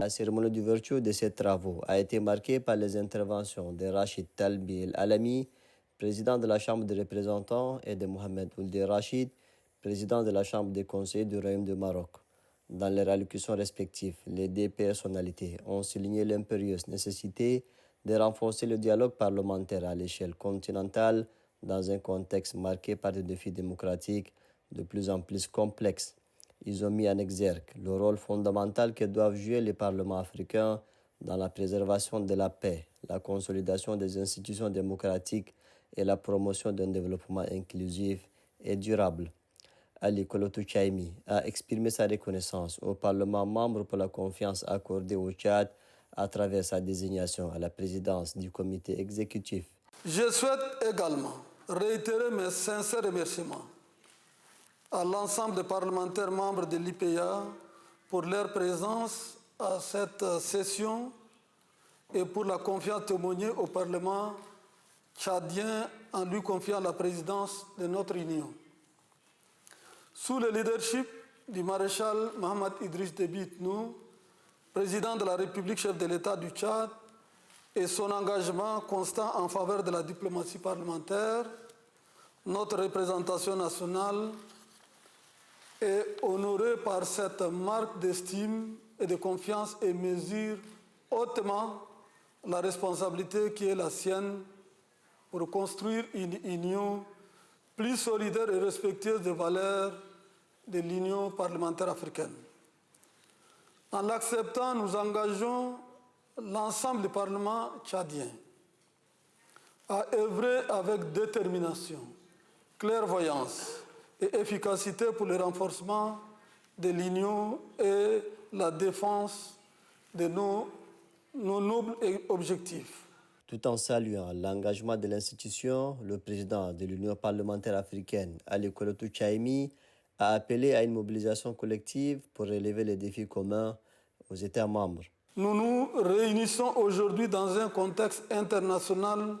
La cérémonie d'ouverture de ces travaux a été marquée par les interventions de Rachid Talbi El-Alami, président de la Chambre des représentants, et de Mohamed Ould Rachid, président de la Chambre des conseillers du Royaume du Maroc. Dans leurs allocutions respectives, les deux personnalités ont souligné l'impérieuse nécessité de renforcer le dialogue parlementaire à l'échelle continentale dans un contexte marqué par des défis démocratiques de plus en plus complexes. Ils ont mis en exergue le rôle fondamental que doivent jouer les parlements africains dans la préservation de la paix, la consolidation des institutions démocratiques et la promotion d'un développement inclusif et durable. Ali Kolotou Chaimi a exprimé sa reconnaissance au Parlement membre pour la confiance accordée au Tchad à travers sa désignation à la présidence du comité exécutif. Je souhaite également réitérer mes sincères remerciements à l'ensemble des parlementaires membres de l'IPA pour leur présence à cette session et pour la confiance témoignée au Parlement tchadien en lui confiant la présidence de notre Union. Sous le leadership du maréchal Mohamed Idriss Déby Itnou, président de la République, chef de l'État du Tchad, et son engagement constant en faveur de la diplomatie parlementaire, notre représentation nationale est honorée par cette marque d'estime et de confiance et mesure hautement la responsabilité qui est la sienne pour construire une union plus solidaire et respectueuse des valeurs de l'Union parlementaire africaine. En l'acceptant, nous engageons l'ensemble du Parlement tchadien à œuvrer avec détermination, clairvoyance et efficacité pour le renforcement de l'Union et la défense de nos nobles objectifs. Tout en saluant l'engagement de l'institution, le président de l'Union parlementaire africaine, Ali Kolotou Chaimi, a appelé à une mobilisation collective pour relever les défis communs aux États membres. Nous nous réunissons aujourd'hui dans un contexte international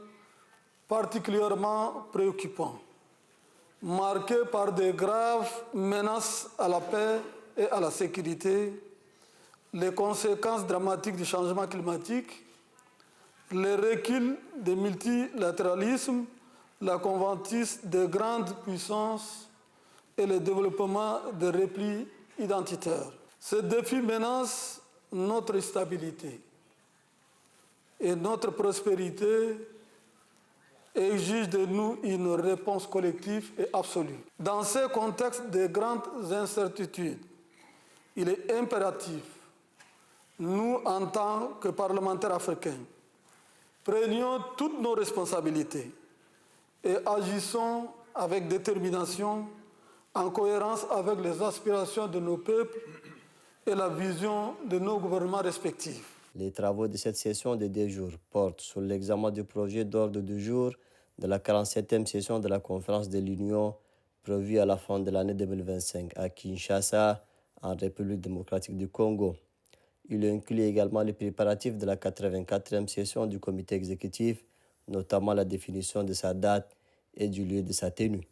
particulièrement préoccupant, marqué par de graves menaces à la paix et à la sécurité, les conséquences dramatiques du changement climatique, le recul du multilatéralisme, la convoitise de grandes puissances et le développement de replis identitaires. Ces défis menacent notre stabilité et notre prospérité exigent de nous une réponse collective et absolue. Dans ce contexte de grandes incertitudes, il est impératif, nous en tant que parlementaires africains, prenions toutes nos responsabilités et agissons avec détermination en cohérence avec les aspirations de nos peuples et la vision de nos gouvernements respectifs. Les travaux de cette session de 2 jours portent sur l'examen du projet d'ordre du jour de la 47e session de la Conférence de l'Union prévue à la fin de l'année 2025 à Kinshasa, en République démocratique du Congo. Il inclut également les préparatifs de la 84e session du comité exécutif, notamment la définition de sa date et du lieu de sa tenue.